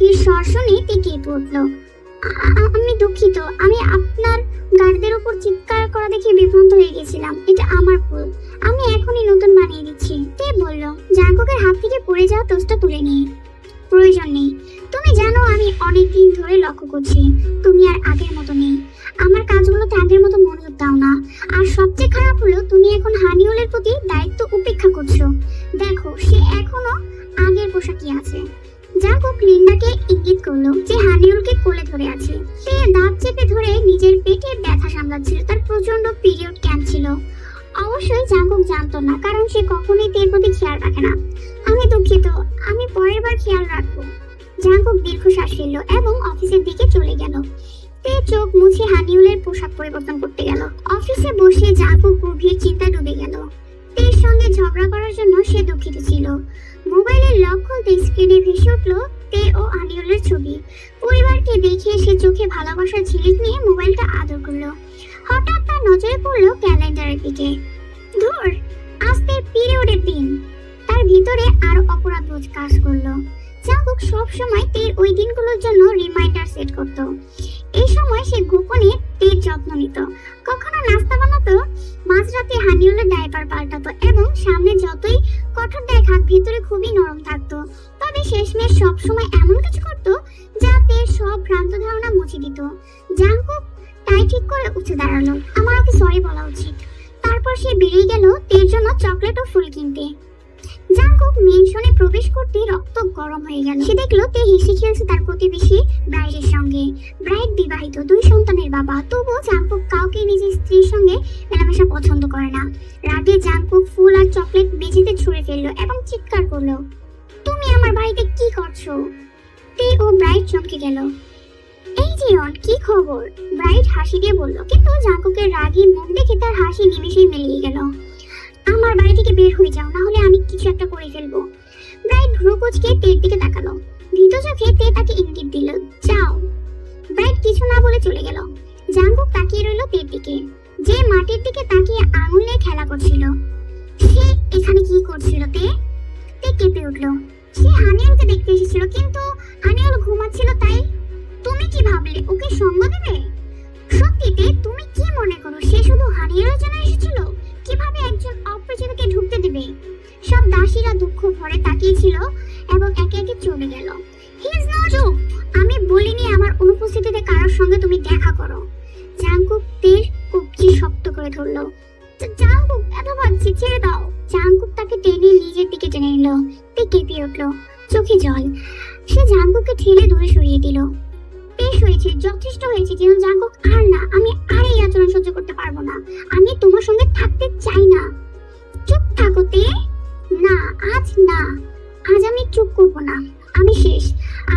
গভীর স্বর শুনে তে কেঁপে উঠল। আমি দুঃখিত, আমি আপনার গার্ডদের উপর চিৎকার করা দেখে বিভ্রান্ত হয়ে গেছিলাম। এটা আমার ভুল, আমি এখনই নতুন বানিয়ে দিচ্ছি। তে বলল, জাঙ্কুকের হাত থেকে পড়ে যাওয়া টোস্টটা তুলে নিয়ে। প্রয়োজন নেই, তুমি জানো আমি অনেকদিন ধরে লক্ষ্য করছি তুমি আর আগের মতো নেই। আমার কাজগুলোতে আগের মতো মনোযোগ দাও না। আর সবচেয়ে খারাপ হলো তুমি এখন হানিউলের প্রতি দায়িত্ব উপেক্ষা করছো। দেখো, সে এখনো আগের পোশাকই আছে। জাঙ্কুক লিন্ডাকে ইঙ্গিত করলো যে হানিউলকে কোলে ধরে আছে। সে দাঁত চেপে ধরে নিজের পেটে ব্যথা সামলাচ্ছিল। তার প্রচন্ড পিরিয়ড ক্যাম্প ছিল। অবশ্যই জাঙ্কুক জানতো না, কারণ সে কখনোই তের প্রতি খেয়াল রাখে না। আমি দুঃখিত, আমি পরের বার খেয়াল রাখবো। জাঙ্কুক দীর্ঘশ্বাস ফেলল এবং অফিসের দিকে চলে গেল। তে চোখ মুছে হানিউলের পোশাক পরিবর্তন করতে গেল। অফিসে বসে জাঙ্কুক গভীর চিন্তায় ডুবে গেল। তের সঙ্গে ঝগড়া করার জন্য সে দুঃখিত ছিল। মোবাইলের লক খুলতে স্ক্রিনে ভেসে উঠল তে ও হানিউলের ছবি। পরিবারকে দেখে সে চোখে ভালোবাসার ঝিলিক নিয়ে মোবাইলটা আদর করলো। হঠাৎ তার নজরে পড়লো ক্যালেন্ডারের দিকে। ধুর, আজ তের পিরিয়ডের দিন। তার ভিতরে আরো অপরাধবোধ কাজ করলো। জাঙ্কুক সব সময় তের ওই দিনগুলোর জন্য রিমাইন্ডার সেট করত। এই সময় সে গোপনে তের যত্ন নিত। কখনো নাস্তা বানাতো, মাঝরাতে হানিউলের ডাইপার পাল্টাতো এবং সামনে যতই কঠোর দেখাক ভিতরে খুবই নরম থাকতো। তবে শেষমেশ সব সময় এমন কিছু করতো যা তের সব ভ্রান্ত ধারণা মুছে দিত। জাঙ্কুক তাই ঠিক করে উঠে দাঁড়ালো। আমার ওকে সরি বলা উচিত। তারপর সে বেরিয়ে গেল তের জন্য চকলেট ও ফুল কিনতে। জাঙ্কুক মেনশনে প্রবেশ করতে রক্ত গরম হয়ে গেল। সে দেখলো তে হেসে খেলছে তার প্রতিবেশী ব্রাইডের সঙ্গে। ব্রাইড বিবাহিত, 2 সন্তানের বাবা। তবুও জাঙ্কুক কাউকে নিজের স্ত্রীর সঙ্গে মেলামেশা পছন্দ করে না। রাতে জাঙ্কুক ফুল আর চকলেট মেঝেতে ছুঁড়ে ফেললো এবং চিৎকার করলো, তুমি আমার বাড়িতে কি করছো? তে ও ব্রাইড চমকে গেল। এই জিয়ন, কি খবর? ব্রাইড হাসি দিয়ে বলল, কিন্তু জাঙ্কুকের রাগী মুখ দেখে তার হাসি নিমেষেই মিলিয়ে গেল। আমার বাড়ি থেকে বের হয়ে যাও, না হলে আমি কিছু একটা করে ফেলবো। ব্রাইড ভ্রু কুঁচকে তের দিকে তাকালো। ভীত চোখে তে তাকে ইঙ্গিত দিল, যাও। ব্রাইড কিছু না বলে চলে গেল। জাঙ্কুক তাকিয়ে রইল তের দিকে, যে মাটির দিকে তাকিয়ে আঙুল নিয়ে খেলা করছিল। সে এখানে কি করছিল? তে কেঁপে উঠল। সে হানিউলকে দেখতে এসেছিল, কিন্তু হানিউল ঘুমাচ্ছিল। তাই তুমি কি ভাবলে ওকে সঙ্গ দেবে? সত্যিতে তুমি কি মনে করো সে শুধু হানিউলের জন্য এসেছিল? কিভাবে একজন অপরিচিতকে ঢুকতে দেবে? সব দাসীরা দুঃখ ভরে তাকিয়েছিল এবং একে একে চলে গেল। He is not joke. আমি বলিনি আমার অনুপস্থিতিতে কারোর সঙ্গে তুমি দেখা করো। জাঙ্কুক তের কবজি শক্ত করে ধরলো। জাঙ্কুক, এত ভাবছি, ছেড়ে দাও। জাঙ্কুক তাকে টেনে নিজের দিকে টেনে নিল। তে কেঁপে উঠলো, চোখে জল। সে জাঙ্কুককে ঠেলে দূরে সরিয়ে দিল। বেশ হয়েছে, যথেষ্ট হয়েছে। যেন জাঙ্কুক, আর না, আমি আর এই আচরণ সহ্য করতে পারবো না। আমি তোমার সঙ্গে থাকতে চাই না। চুপ থাকো তে। না, আজ না, আজ আমি চুপ করবো না। আমি শেষ,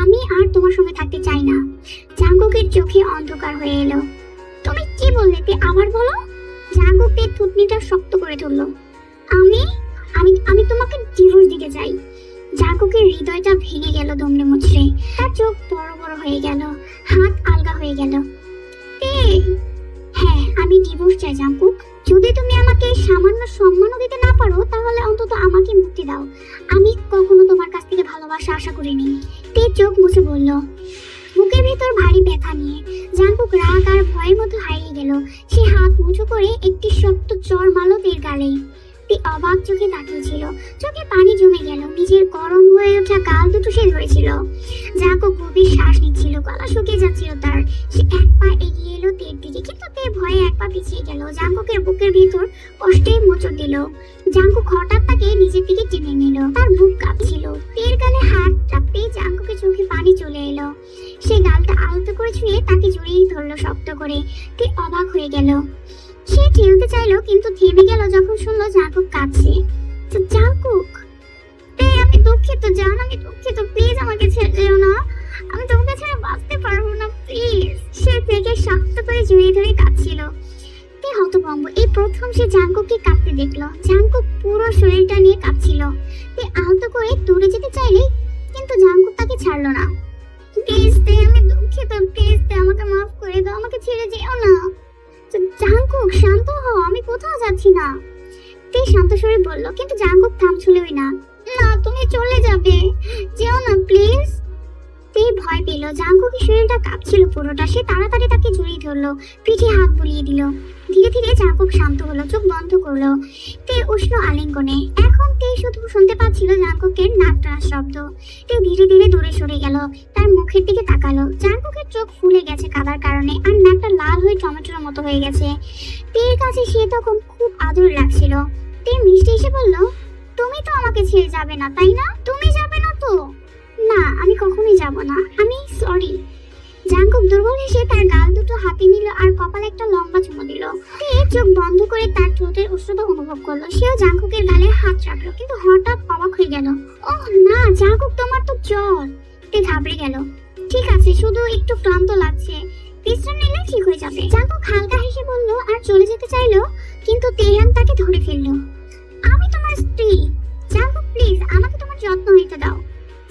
আমি আর তোমার সঙ্গে থাকতে চাই না। জাঙ্কুকের চোখে অন্ধকার হয়ে এলো। তুমি কি বললে তে? আবার বলো। জাঙ্কুক তের থুতনিটা শক্ত করে ধরলো। আমি আমি আমি তোমাকে ডিভোর্স দিতে চাই। জাঙ্কুকের হৃদয়টা ভেঙে গেল দমড়ে মুচড়ে। তার চোখ বড় বড় হয়ে গেল, হাত আলগা হয়ে গেল। হ্যাঁ, আমি ডিভোর্স চাই জাঙ্কুক। যদি তুমি আমাকে সামান্য সম্মানও দিতে না পারো, তাহলে অন্তত আমাকে মুক্তি দাও। আমি কখনো তোমার কাছ থেকে ভালোবাসা আশা করিনি। তে চোখ মুছে বলল, বুকের ভেতর ভারী ব্যথা নিয়ে। জাঙ্কুক রাগ আর ভয়ের মতো হারিয়ে গেল। সে হাত মুঠো করে একটি শক্ত চড় মারল তের গালে। তে অবাক চোখে তাকিয়েছিল। চোখে পানি জমে গেল। নিজের গরম হয়ে ওঠা গাল দুটো সে ধরেছিল। জাঙ্কুক গভীর শ্বাস নিচ্ছিল, গলা শুকিয়ে যাচ্ছিল তার। সে এক পা এগিয়ে এলো তের দিকে, কিন্তু তে ভয়ে এক পা পিছিয়ে গেল। জাঙ্কুকের বুকের ভেতর কষ্টে মোচড় দিল। জাঙ্কুক হঠাৎ তাকে নিজের দিকে টেনে নিল। তার বুক কাঁপছিল। তের গালে হাত রাখতেই জাঙ্কুকের চোখে পানি চলে এলো। সে গালটা আলতো করে ছুঁয়ে তাকে জড়িয়ে ধরলো শক্ত করে। তে অবাক হয়ে গেল। সে ঠেলতে চাইলো, কিন্তু থেমে গেল যখন শুনলো জাঙ্কুক কাঁদছে। জাঙ্কুক, আমি দুঃখিত জান, আমি দুঃখিত। প্লিজ আমাকে ছেড়ে যেও না। আমি তোমাকে ছাড়া বাঁচতে পারবো না, প্লিজ। সে থেকে শক্ত করে জড়িয়ে ধরে কাঁদছিল। তে হতভম্ব। এই প্রথম সে জাঙ্কুককে কাঁদতে দেখলো। জাঙ্কুক পুরো শরীরটা নিয়ে কাঁদছিল। তে আলতো করে দূরে যেতে চাইলে, কিন্তু জাঙ্কুক তাকে ছাড়লো না। প্লিজ তে, আমি দুঃখিত। প্লিজ তে, আমাকে মাফ করে দাও। আমাকে ছেড়ে যেও না। জাঙ্কুক, শান্ত হও, আমি কোথাও যাচ্ছি না। তে শান্ত স্বরে বলল, কিন্তু জাঙ্কুক থামছিলই না। না, তুমি চলে যাবে, যেও না প্লিজ। তে দিল। জাঙ্কুকের শরীরটা কাঁপছিল পুরোটা। সে তাড়াতাড়ি তাকে জড়িয়ে ধরলো, পিঠে হাত বুলিয়ে দিল। ধীরে ধীরে জাঙ্কুক শান্ত হলো, চোখ বন্ধ করলো তে উষ্ণ আলিঙ্গনে। এখন তে শুধু শুনতে পাচ্ছিল জাঙ্কুকের নাক টানার শব্দ। তে ধীরে ধীরে দূরে সরে গেল, তার মুখের দিকে তাকালো। জাঙ্কুকের চোখ ফুলে গেছে কাদার কারণে, আর নাকটা লাল হয়ে টমেটোর মতো হয়ে গেছে। তের কাছে সে তখন খুব আদর লাগছিল। তে মিষ্টি এসে বলল, তুমি তো আমাকে ছেড়ে যাবে না, তাই না? তুমি যাবে না তো? না, আমি কখনোই যাব না, আমি সরি। জাঙ্কুক দুর্বল হেসে তার গাল দুটো হাতে নিল আর কপালে একটা লম্বা চুমু দিল। তে চোখ বন্ধ করে তার ঠোঁটের উষ্ণতা অনুভব করলো। সেও জাঙ্কুকের গালে হাত রাখলো, কিন্তু হঠাৎ অবাক হয়ে গেল। ওহ না জাঙ্কুক, তোমার তো জ্বর। তে ঘাবড়ে গেল। ঠিক আছে, শুধু একটু ক্লান্ত লাগছে, বিশ্রাম নিলে ঠিক হয়ে যাবে। জাঙ্কুক হালকা হেসে বলল আর চলে যেতে চাইলো, কিন্তু তেহান তাকে ধরে ফেললো। আমি তোমার স্ত্রী জাঙ্কুক, প্লিজ আমাকে তোমার যত্ন নিতে দাও।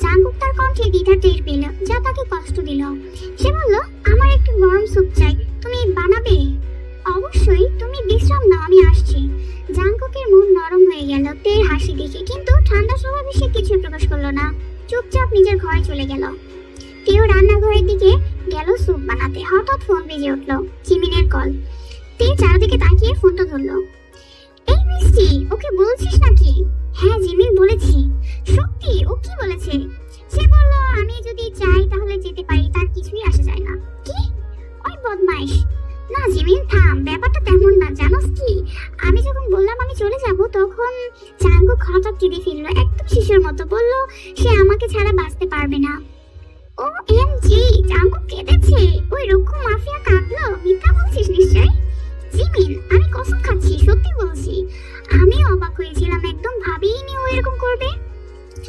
জাঙ্কুক তার কণ্ঠে দ্বিধা টের পেল, যা তাকে কষ্ট দিল। সে বলল, আমার একটু গরম স্যুপ চাই, তুমি বানাবে? অবশ্যই, তুমি বিশ্রাম নাও, আমি আসছি। জাঙ্কুকের মন নরম হয়ে গেল তের হাসি দেখে, কিন্তু ঠান্ডা স্বভাবে সে কিছুই প্রকাশ করলো না। চুপচাপ নিজের ঘরে চলে গেল। তেও রান্নাঘরের দিকে গেল স্যুপ বানাতে। হঠাৎ ফোন বেজে উঠলো, জিমিনের কল। তে চারদিকে তাকিয়ে ফোনটা ধরলো। এই মিষ্টি, ওকে বলছিস নাকি? হ্যাঁ জিমিন বলেছি। সত্যি? ও কি বলেছে? সে বলল আমি যদি চাই তাহলে যেতে পারি, তার কিছুই আসে যায় না। কি? ওই বদমাইশ। না জিমিন থাম, ব্যাপারটা তেমন না, জানোস কি? আমি যখন বললাম আমি চলে যাব, তখন জাঙ্কুক হঠাৎ কেঁদে ফেললো, একদম শিশুর মতো। বলল সে আমাকে ছাড়া বাঁচতে পারবে না। ও এম জি, জাঙ্কুক কেঁদেছে? ওই রুক্ষ মাফিয়া কাঁদলো? মিথ্যা বলছিস নিশ্চয়? জিমিন আমি কসম খাচ্ছি, সত্যি বলছি। আমি অবাক হয়েছিলাম, একদম ভাবিনি ও এরকম করবে।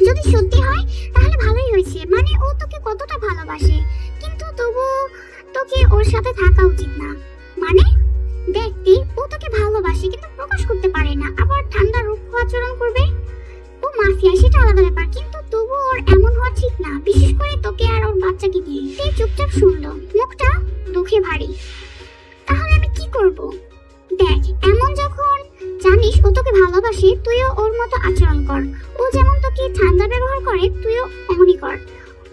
যদি সত্যি হয় তাহলে ভালোই হয়েছে, মানে ও তোকে কতটা ভালোবাসে, কিন্তু তবু তোকে ওর সাথে থাকা উচিত না। মানে দেখতে ও তোকে ভালোবাসে কিন্তু প্রকাশ করতে পারে না, আবার ঠান্ডা রুক্ষ আচরণ করবে। ও মাফিয়া সেটা আলাদা ব্যাপার, কিন্তু তবু ওর এমন হওয়া ঠিক না, বিশেষ করে তোকে আর ওর বাচ্চাকে নিয়ে। সে চুপচাপ শুনলো, মুখটা দুঃখে ভারী। তাহলে আমি কি করব? দেখ, এমন যখন জানিস ও তোকে ভালোবাসে, তুইও ওর মতো আচরণ কর। ও যেমন তোকে ঠান্ডা ব্যবহার করে, তুইও অমনি কর।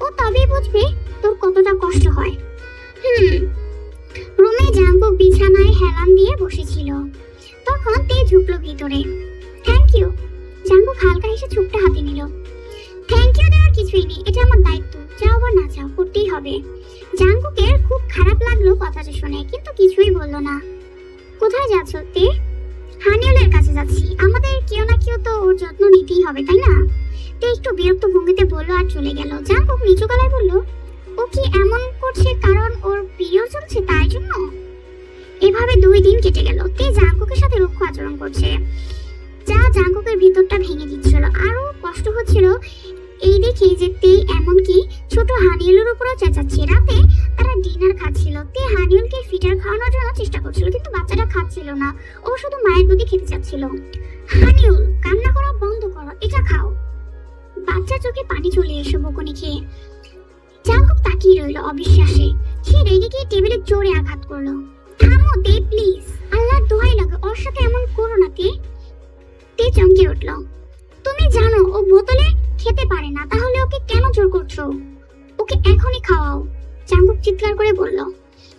ও তবেই বুঝবে তোর কতটা কষ্ট হয়। রুমে জাঙ্কুক বিছানায় হেলান দিয়ে বসেছিল। তখন তে ঝুঁকলো ভিতরে। Thank you. জাঙ্কুক হালকা হেসে চুপটা হাতে নিল। থ্যাংক ইউ দেওয়ার কিছুই নেই, এটা আমার দায়িত্ব, চাও বা না চাও করতেই হবে। জাঙ্কুকের খুব খারাপ লাগলো কথাটা শুনে, কিন্তু কিছুই বলল না। কোথায় যাচ্ছ তে? হানিউলের কাছে যাচ্ছি, আমাদের কেউ না কেউ তো ওর যত্ন নিতেই হবে, তাই না? তে একটু বিরক্ত ভঙ্গিতে বললো আর চলে গেল। জাঙ্কুক নিচু গলায় বলল, ও কি এমন করছে কারণ ওর পিরিয়ড চলছে তাই জন্য? এভাবে 2 দিন কেটে গেল। তে জাঙ্কুকের সাথে রুক্ষ আচরণ করছে, যা জাঙ্কুকের ভিতরটা ভেঙে দিচ্ছিল। আরো কষ্ট হচ্ছিল এই দেখে যে তে এমনকি ছোট হানিউলের উপরেও চেঁচাচ্ছে। রাতে তারা ডিনার খাচ্ছিল। তে হানিউলকে ফিটার খাওয়ানোর জন্য চেষ্টা করছিল, কিন্তু বাচ্চাটা খাচ্ছিল না, ও শুধু মায়ের দুধই খেতে চাচ্ছিল। হানিউল, কান্না করা বন্ধ করো, এটা খাও। বাচ্চার চোখে পানি চলে এসে বকুনি খেয়ে। জাঙ্কুক তাকিয়ে রইল অবিশ্বাসে। সে রেগে গিয়ে টেবিলে জোরে আঘাত করলো। থামো তে প্লিজ, আল্লাহর দোহাই লাগে, ওর সাথে এমন করো না তে। তে চমকে উঠল। তুমি জানো ও বোতলে খেতে পারে না, তাহলে ওকে কেন জোর করছো? ওকে এখনই খাওয়াও, জাঙ্কুক চিৎকার করে বলল।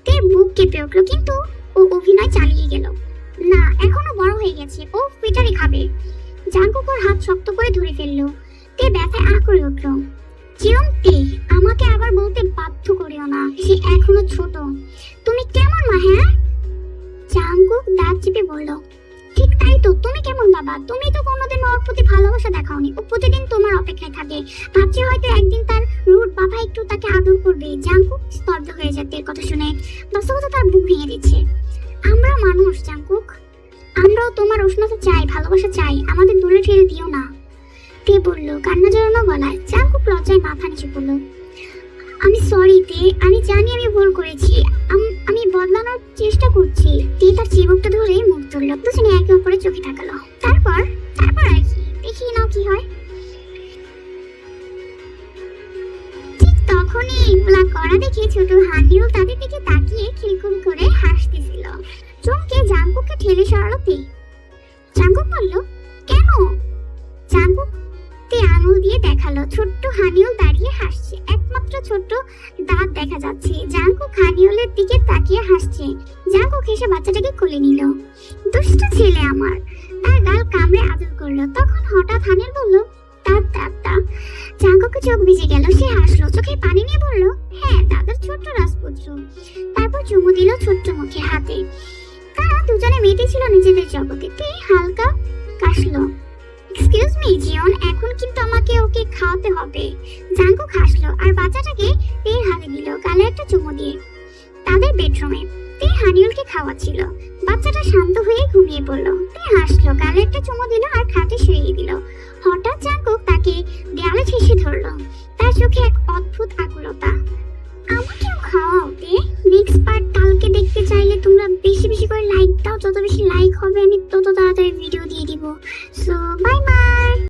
তে বুক কেঁপে উঠল, কিন্তু ও অভিনয় চালিয়ে গেল। না, এখনো বড় হয়ে গেছে, ও ফিটারই খাবে। জাঙ্কুক ওর হাত শক্ত করে ধরে ফেললো। তে ব্যথায় আ করে উঠল। চিরম তে, আমাকে আবার বলতে বাধ্য করিও না, সে এখনো ছোট। তুমি কেমন মা? হ্যাঁ, জাঙ্কুক দাঁত চেপে বলল। ঠিক তাই তো, তুমি কেমন বাবা? তুমি তো কোনোদিন ওর প্রতি ভালোবাসা দেখাওনি, ও প্রতিদিন তোমার অপেক্ষায় থাকে, ভাবছে হয়তো একদিন তার রুট বাবা একটু তাকে আদর করবে। জাঙ্কুক স্তব্ধ হয়ে যায় এর কথা শুনে। বাস্তবতা তার বুক ভেঙে দিচ্ছে। আমরা মানুষ জাঙ্কুক, আমরাও তোমার উষ্ণতা চাই, ভালোবাসা চাই, আমাদের দূরে ঠেলে দিও না। তে বলল কান্না জড়ানো গলায়। জাঙ্কুক লজ্জায় মাথা নিচু করলো। আমি সরি তে, আমি জানি আমি ভুল করেছি, আমি বদলানোর চেষ্টা করছি। তে তার চিবুকটা ধরে মুখ তুললো। দুজনে একে অপরের চোখে তাকালো। তারপর আর কি, দেখিয়ে নাও কি হয়। ঠিক তখনই এগুলা করা দেখে ছোট হানিউল তাদের দিকে তাকিয়ে খিলখিল করে হাসতেছিল। চমকে জাঙ্কুককে ঠেলে সরালো তে। জাঙ্কুক বলল, কেন? জাঙ্কুক তে আঙুল দিয়ে দেখালো। ছোট্ট হানিউল দাঁড়িয়ে হাসছে, একমাত্র ছোট্ট দাঁত দেখা যাচ্ছে। জাঙ্কুক হানিউলের দিকে তাকিয়ে হাসছে। জাঙ্কুক হেসে বাচ্চাটাকে কোলে নিল। দুষ্ট ছেলে আমার, তার গাল কামড়ে আদর করলো। তখন হঠাৎ হানিউল বলল, দাঁত দাঁত দাঁত। জাঙ্কুকের চোখ ভিজে গেল, সে হাসলো, চোখে পানি নিয়ে বলল, হ্যাঁ দাদার ছোট্ট রাজপুত্র। তারপর চুমু দিল ছোট্ট মুখে হাতে। তারা দুজনে মেতে ছিল নিজেদের জগতে। তে হালকা কাশলো। এক্সকিউজ মি জিওন, এখন কিন্তু আমাকে ওকে খাওয়াতে হবে। জাঙ্কুক হাসলো আর বাচ্চাটাকে তের হাতে দিল, গালে একটা চুমু দিয়ে। তাদের বেডরুমে তে হানিউলকে খাওয়াচ্ছিল। বাচ্চাটা শান্ত হয়ে ঘুমিয়ে পড়ল। তে হাসলো, গালে একটা চুমু দিল আর খাটে শুইয়ে দিল। হঠাৎ জাঙ্কুক তাকে দেয়ালে ঠেসে ধরলো। তার চোখে এক অদ্ভুত আকুলতা। আমাকেও খাওয়াও তে। নেক্সট পার্ট কালকে দেখতে চাইলে তোমরা বেশি বেশি করে লাইক দাও। যত বেশি লাইক হবে আমি তত তাড়াতাড়ি ভিডিও দিয়ে দিব। So bye bye.